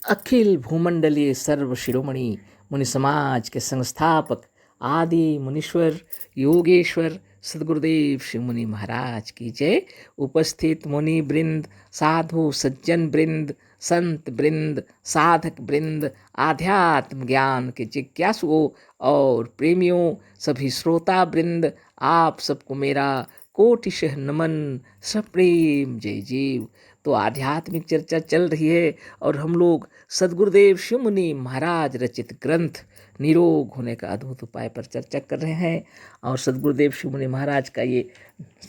अखिल भूमंडलीय सर्व शिरोमणि मुनि समाज के संस्थापक आदि मुनीश्वर योगेश्वर सदगुरुदेव शिव मुनि महाराज की जय। उपस्थित मुनि वृंद, साधु सज्जन वृंद, संत वृंद, साधक वृंद, आध्यात्म ज्ञान के जिज्ञासुओं और प्रेमियों, सभी श्रोता वृंद, आप सबको मेरा कोटिशः नमन, सप्रेम जय जीव। तो आध्यात्मिक चर्चा चल रही है और हम लोग सदगुरुदेव शिव मुनि महाराज रचित ग्रंथ निरोग होने का अद्भुत उपाय पर चर्चा कर रहे हैं। और सदगुरुदेव शिव मुनि महाराज का ये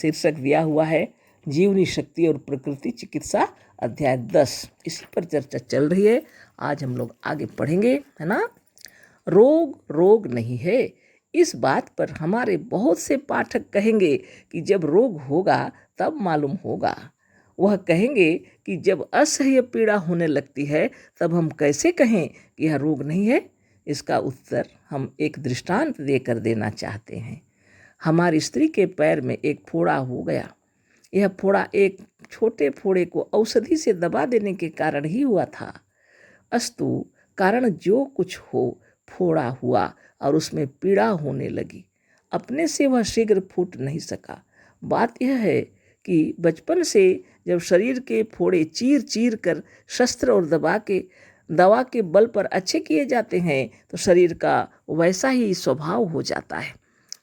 शीर्षक दिया हुआ है जीवनी शक्ति और प्रकृति चिकित्सा अध्याय 10। इसी पर चर्चा चल रही है। आज हम लोग आगे पढ़ेंगे, है ना। रोग रोग नहीं है, इस बात पर हमारे बहुत से पाठक कहेंगे कि जब रोग होगा तब मालूम होगा। वह कहेंगे कि जब असह्य पीड़ा होने लगती है तब हम कैसे कहें कि यह रोग नहीं है। इसका उत्तर हम एक दृष्टांत देकर देना चाहते हैं। हमारी स्त्री के पैर में एक फोड़ा हो गया। यह फोड़ा एक छोटे फोड़े को औषधि से दबा देने के कारण ही हुआ था। अस्तु कारण जो कुछ हो, फोड़ा हुआ और उसमें पीड़ा होने लगी। अपने से वह शीघ्र फूट नहीं सका। बात यह है कि बचपन से जब शरीर के फोड़े चीर चीर कर शस्त्र और दवा के बल पर अच्छे किए जाते हैं तो शरीर का वैसा ही स्वभाव हो जाता है।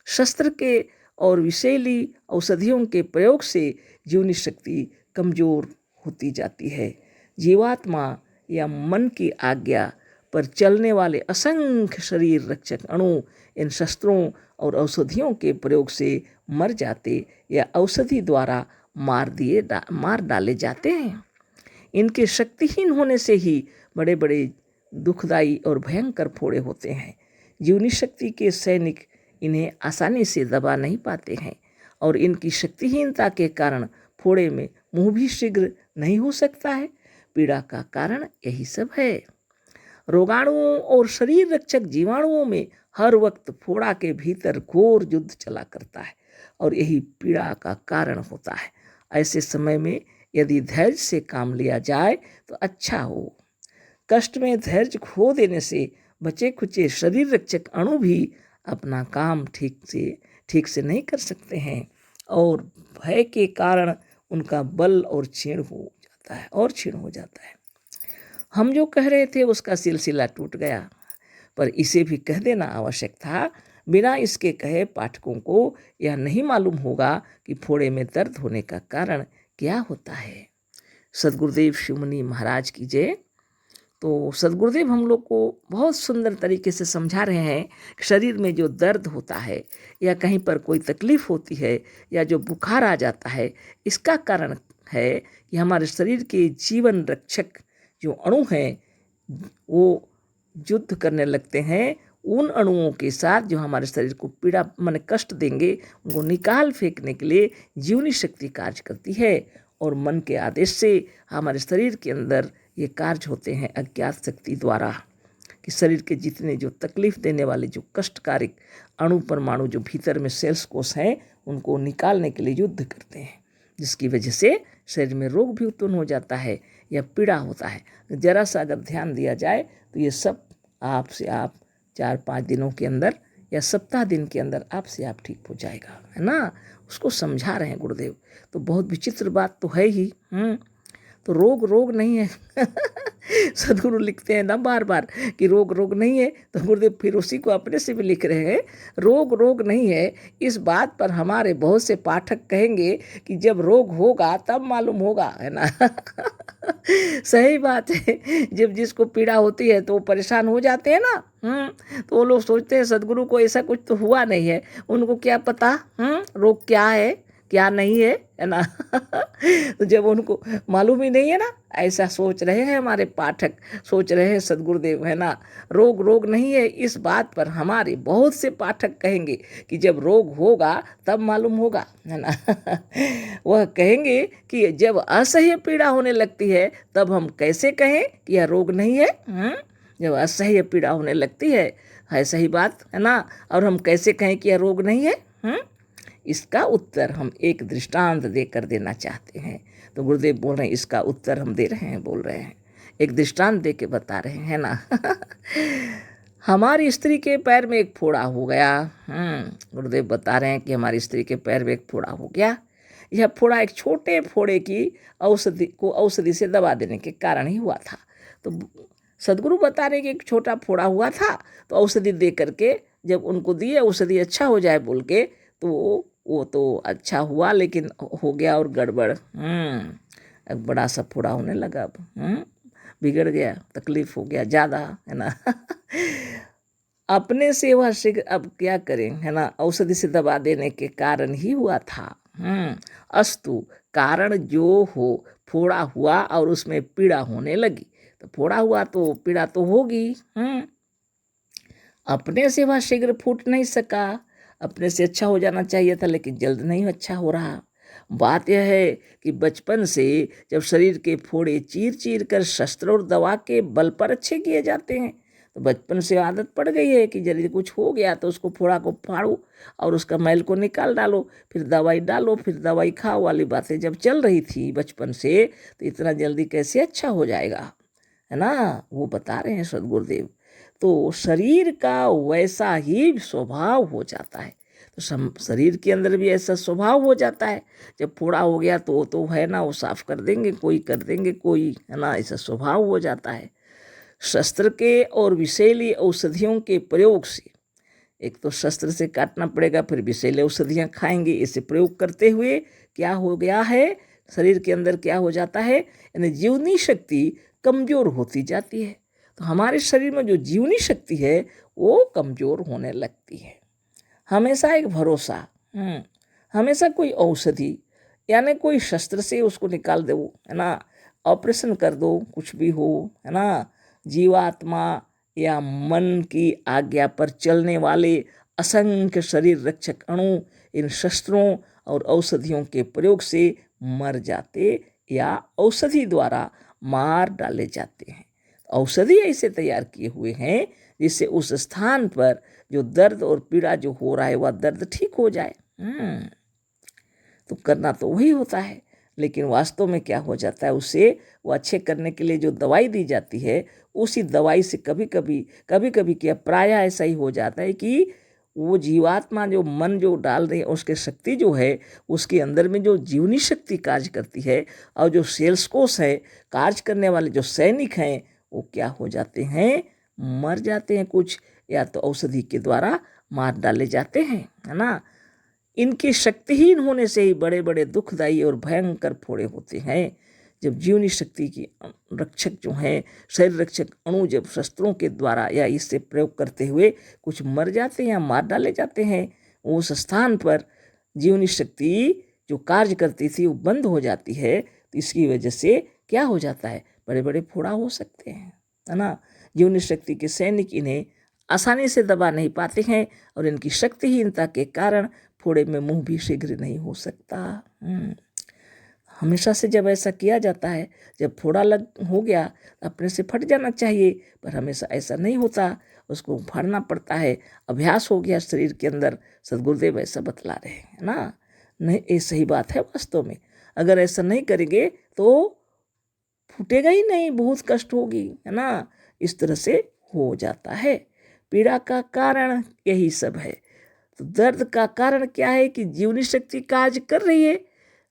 शस्त्र के और विषैली औषधियों के प्रयोग से जीवनी शक्ति कमजोर होती जाती है। जीवात्मा या मन की आज्ञा पर चलने वाले असंख्य शरीर रक्षक अणु इन शस्त्रों और औषधियों के प्रयोग से मर जाते या औषधि द्वारा मार डाले जाते हैं। इनके शक्तिहीन होने से ही बड़े बड़े दुखदायी और भयंकर फोड़े होते हैं। जीवनी शक्ति के सैनिक इन्हें आसानी से दबा नहीं पाते हैं और इनकी शक्तिहीनता के कारण फोड़े में मुंह भी शीघ्र नहीं हो सकता है। पीड़ा का कारण यही सब है। रोगाणुओं और शरीर रक्षक जीवाणुओं में हर वक्त फोड़ा के भीतर घोर युद्ध चला करता है और यही पीड़ा का कारण होता है। ऐसे समय में यदि धैर्य से काम लिया जाए तो अच्छा हो। कष्ट में धैर्य खो देने से बचे खुचे शरीर रक्षक अणु भी अपना काम ठीक से नहीं कर सकते हैं और भय के कारण उनका बल और क्षीण हो जाता है। हम जो कह रहे थे उसका सिलसिला टूट गया, पर इसे भी कह देना आवश्यक था। बिना इसके कहे पाठकों को यह नहीं मालूम होगा कि फोड़े में दर्द होने का कारण क्या होता है। सदगुरुदेव शिव मुनि महाराज की जय। तो सदगुरुदेव हम लोग को बहुत सुंदर तरीके से समझा रहे हैं कि शरीर में जो दर्द होता है या कहीं पर कोई तकलीफ होती है या जो बुखार आ जाता है, इसका कारण है कि हमारे शरीर के जीवन रक्षक जो अणु हैं वो युद्ध करने लगते हैं उन अणुओं के साथ जो हमारे शरीर को पीड़ा माने कष्ट देंगे। उनको निकाल फेंकने के लिए जीवनी शक्ति कार्य करती है और मन के आदेश से हमारे शरीर के अंदर ये कार्य होते हैं अज्ञात शक्ति द्वारा कि शरीर के जितने जो तकलीफ देने वाले जो कष्टकारक अणु परमाणु जो भीतर में सेल्स कोष हैं उनको निकालने के लिए युद्ध करते हैं, जिसकी वजह से शरीर में रोग भी उत्पन्न हो जाता है या पीड़ा होता है। जरा सा अगर ध्यान दिया जाए तो ये सब आपसे आप 4-5 दिनों के अंदर या सप्ताह दिन के अंदर आपसे आप ठीक हो जाएगा, है ना। उसको समझा रहे हैं गुरुदेव। तो बहुत विचित्र बात तो है ही। तो रोग रोग नहीं है सदगुरु लिखते हैं ना बार बार कि रोग रोग नहीं है, तो गुरुदेव फिर उसी को अपने से भी लिख रहे हैं रोग रोग नहीं है। इस बात पर हमारे बहुत से पाठक कहेंगे कि जब रोग होगा तब मालूम होगा, है ना सही बात है। जब जिसको पीड़ा होती है तो वो परेशान हो जाते हैं ना। तो वो लोग सोचते हैं सदगुरु को ऐसा कुछ तो हुआ नहीं है, उनको क्या पता रोग क्या है क्या नहीं है ना तो जब उनको मालूम ही नहीं है ना, ऐसा सोच रहे हैं हमारे पाठक, सोच रहे हैं सदगुरुदेव, है ना। रोग रोग नहीं है, इस बात पर हमारे बहुत से पाठक कहेंगे कि जब रोग होगा तब मालूम होगा, है ना वह कहेंगे कि जब असह्य पीड़ा होने लगती है तब हम कैसे कहें कि यह रोग नहीं है। जब असह्य पीड़ा होने लगती है सही बात, है ना। और हम कैसे कहें कि यह रोग नहीं है। इसका उत्तर हम एक दृष्टांत देकर देना चाहते हैं। तो गुरुदेव बोल रहे हैं इसका उत्तर हम दे रहे हैं, बोल रहे हैं एक दृष्टांत दे के बता रहे हैं ना। हमारी स्त्री के पैर में एक फोड़ा हो गया। गुरुदेव बता रहे हैं कि हमारी स्त्री के पैर में एक फोड़ा हो गया। यह फोड़ा एक छोटे फोड़े की औषधि से दबा देने के कारण ही हुआ था। तो सदगुरु बता रहे कि एक छोटा फोड़ा हुआ था, तो औषधि दे करके जब उनको दिए औषधि अच्छा हो जाए बोल के, तो वो तो अच्छा हुआ, लेकिन हो गया और गड़बड़। एक बड़ा सा फोड़ा होने लगा। अब बिगड़ गया, तकलीफ हो गया ज़्यादा, है ना। अपने से वह शीघ्र, अब क्या करें, है ना, औषधि से दबा देने के कारण ही हुआ था। अस्तु, कारण जो हो, फोड़ा हुआ और उसमें पीड़ा होने लगी, तो फोड़ा हुआ तो पीड़ा तो होगी। अपने से वह शीघ्र फूट नहीं सका। अपने से अच्छा हो जाना चाहिए था, लेकिन जल्द नहीं अच्छा हो रहा। बात यह है कि बचपन से जब शरीर के फोड़े चीर चीर कर शस्त्र और दवा के बल पर अच्छे किए जाते हैं, तो बचपन से आदत पड़ गई है कि यदि कुछ हो गया तो उसको फोड़ा को फाड़ो और उसका मैल को निकाल डालो, फिर दवाई डालो, फिर दवाई खाओ वाली बातें जब चल रही थी बचपन से, तो इतना जल्दी कैसे अच्छा हो जाएगा, है ना। वो बता रहे हैं सदगुरुदेव। तो शरीर का वैसा ही स्वभाव हो जाता है। तो शरीर के अंदर भी ऐसा स्वभाव हो जाता है। जब फोड़ा हो गया तो है ना, वो साफ कर देंगे कोई, कर देंगे कोई, है ना, ऐसा स्वभाव हो जाता है। शस्त्र के और विषैली औषधियों के प्रयोग से, एक तो शस्त्र से काटना पड़ेगा, फिर विषैली औषधियाँ खाएंगे। इसे प्रयोग करते हुए क्या हो गया है, शरीर के अंदर क्या हो जाता है, यानी जीवनी शक्ति कमजोर होती जाती है। तो हमारे शरीर में जो जीवनी शक्ति है वो कमजोर होने लगती है। हमेशा एक भरोसा, हमेशा कोई औषधि, यानी कोई शस्त्र से उसको निकाल दो, है ना, ऑपरेशन कर दो, कुछ भी हो, है ना, जीवात्मा या मन की आज्ञा पर चलने वाले असंख्य शरीर रक्षक अणु इन शस्त्रों और औषधियों के प्रयोग से मर जाते या औषधि द्वारा मार डाले जाते हैं। औषधि ऐसे तैयार किए हुए हैं जिससे उस स्थान पर जो दर्द और पीड़ा जो हो रहा है वह दर्द ठीक हो जाए। तो करना तो वही होता है, लेकिन वास्तव में क्या हो जाता है, उसे वो अच्छे करने के लिए जो दवाई दी जाती है, उसी दवाई से कभी कभी क्या प्राय ऐसा ही हो जाता है कि वो जीवात्मा जो मन जो डाल रही है उसके शक्ति जो है, उसके अंदर में जो जीवनी शक्ति कार्य करती है, और जो सेल्स कोष है, कार्य करने वाले जो सैनिक हैं, वो क्या हो जाते हैं, मर जाते हैं कुछ, या तो औषधि के द्वारा मार डाले जाते हैं, है ना। इनके शक्तिहीन होने से ही बड़े बड़े दुखदायी और भयंकर फोड़े होते हैं। जब जीवनी शक्ति की रक्षक जो हैं, शरीर रक्षक अणु जब शस्त्रों के द्वारा या इससे प्रयोग करते हुए कुछ मर जाते हैं या मार डाले जाते हैं, उस स्थान पर जीवनी शक्ति जो कार्य करती थी वो बंद हो जाती है। तो इसकी वजह से क्या हो जाता है, बड़े बड़े फोड़ा हो सकते हैं, है ना। जीवनी शक्ति के सैनिक इन्हें आसानी से दबा नहीं पाते हैं, और इनकी शक्तिहीनता के कारण फोड़े में मुंह भी शीघ्र नहीं हो सकता। हमेशा से जब ऐसा किया जाता है, जब फोड़ा लग हो गया अपने से फट जाना चाहिए, पर हमेशा ऐसा नहीं होता, उसको फाड़ना पड़ता है। अभ्यास हो गया शरीर के अंदर, सदगुरुदेव ऐसा बतला रहे हैं ना। नहीं, ये सही बात है वास्तव में। अगर ऐसा नहीं करेंगे तो फूटेगा ही नहीं, बहुत कष्ट होगी, है ना। इस तरह से हो जाता है। पीड़ा का कारण यही सब है। तो दर्द का कारण क्या है कि जीवनी शक्ति कार्य कर रही है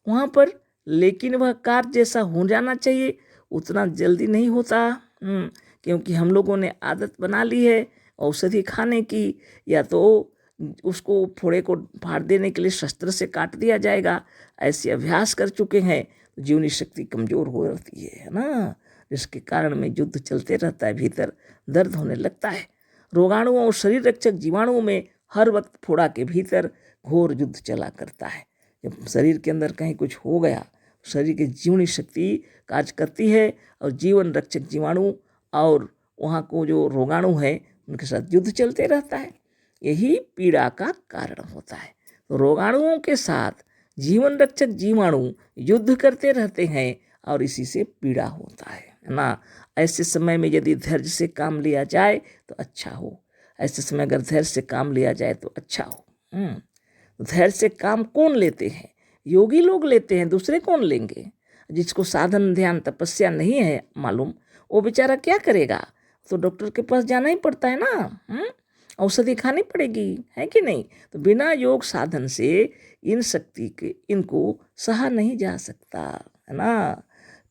वहाँ पर, लेकिन वह कार्य जैसा हो जाना चाहिए उतना जल्दी नहीं होता। क्योंकि हम लोगों ने आदत बना ली है औषधि खाने की, या तो उसको फोड़े को फाड़ देने के लिए शस्त्र से काट दिया जाएगा, ऐसे अभ्यास कर चुके हैं, तो जीवनी शक्ति कमज़ोर हो रहती है ना, जिसके कारण में युद्ध चलते रहता है, भीतर दर्द होने लगता है। रोगाणुओं और शरीर रक्षक जीवाणुओं में हर वक्त फोड़ा के भीतर घोर युद्ध चला करता है। जब शरीर के अंदर कहीं कुछ हो गया, शरीर की जीवनी शक्ति कार्य करती है, और जीवन रक्षक जीवाणु और वहाँ को जो रोगाणु है उनके साथ युद्ध चलते रहता है। यही पीड़ा का कारण होता है। तो रोगाणुओं के साथ जीवन रक्षक जीवाणु युद्ध करते रहते हैं, और इसी से पीड़ा होता है ना। ऐसे समय में यदि धैर्य से काम लिया जाए तो अच्छा हो। ऐसे समय अगर धैर्य से काम लिया जाए तो अच्छा हो। धैर्य से काम कौन लेते हैं, योगी लोग लेते हैं, दूसरे कौन लेंगे। जिसको साधन ध्यान तपस्या नहीं है मालूम, वो बेचारा क्या करेगा, तो डॉक्टर के पास जाना ही पड़ता है ना, औषधि खानी पड़ेगी, है कि नहीं। तो बिना योग साधन से इन शक्ति के इनको सहा नहीं जा सकता, है ना।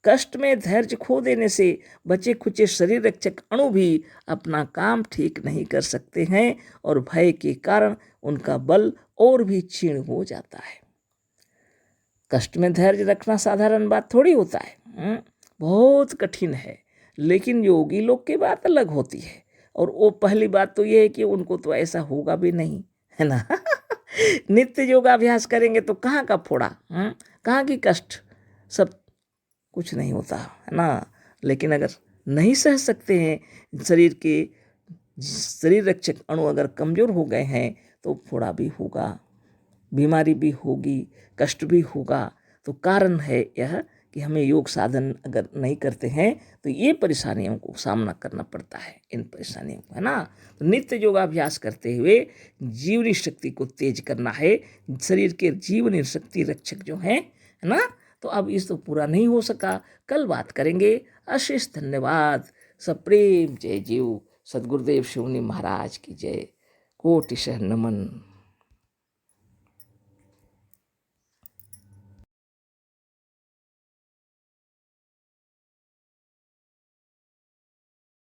कष्ट में धैर्य खो देने से बचे खुचे शरीर रक्षक अणु भी अपना काम ठीक नहीं कर सकते हैं और भय के कारण उनका बल और भी क्षीण हो जाता है। कष्ट में धैर्य रखना साधारण बात थोड़ी होता है, बहुत कठिन है। लेकिन योगी लोग की बात अलग होती है। और वो पहली बात तो ये है कि उनको तो ऐसा होगा भी नहीं, है ना। नित्य योगाभ्यास करेंगे तो कहाँ का फोड़ा, कहाँ की कष्ट, सब कुछ नहीं होता, है ना। लेकिन अगर नहीं सह सकते हैं, शरीर रक्षक अणु अगर कमजोर हो गए हैं तो फोड़ा भी होगा, बीमारी भी होगी, कष्ट भी होगा। तो कारण है यह कि हमें योग साधन अगर नहीं करते हैं तो ये परेशानियों को सामना करना पड़ता है, इन परेशानियों को, है ना। तो नित्य योगाभ्यास करते हुए जीवनी शक्ति को तेज करना है, शरीर के जीवनी शक्ति रक्षक जो है ना। तो अब इस तो पूरा नहीं हो सका, कल बात करेंगे। अशेष धन्यवाद। सप्रेम जय जीव। सद्गुरुदेव शिव मुनि महाराज की जय। कोटिशः नमन।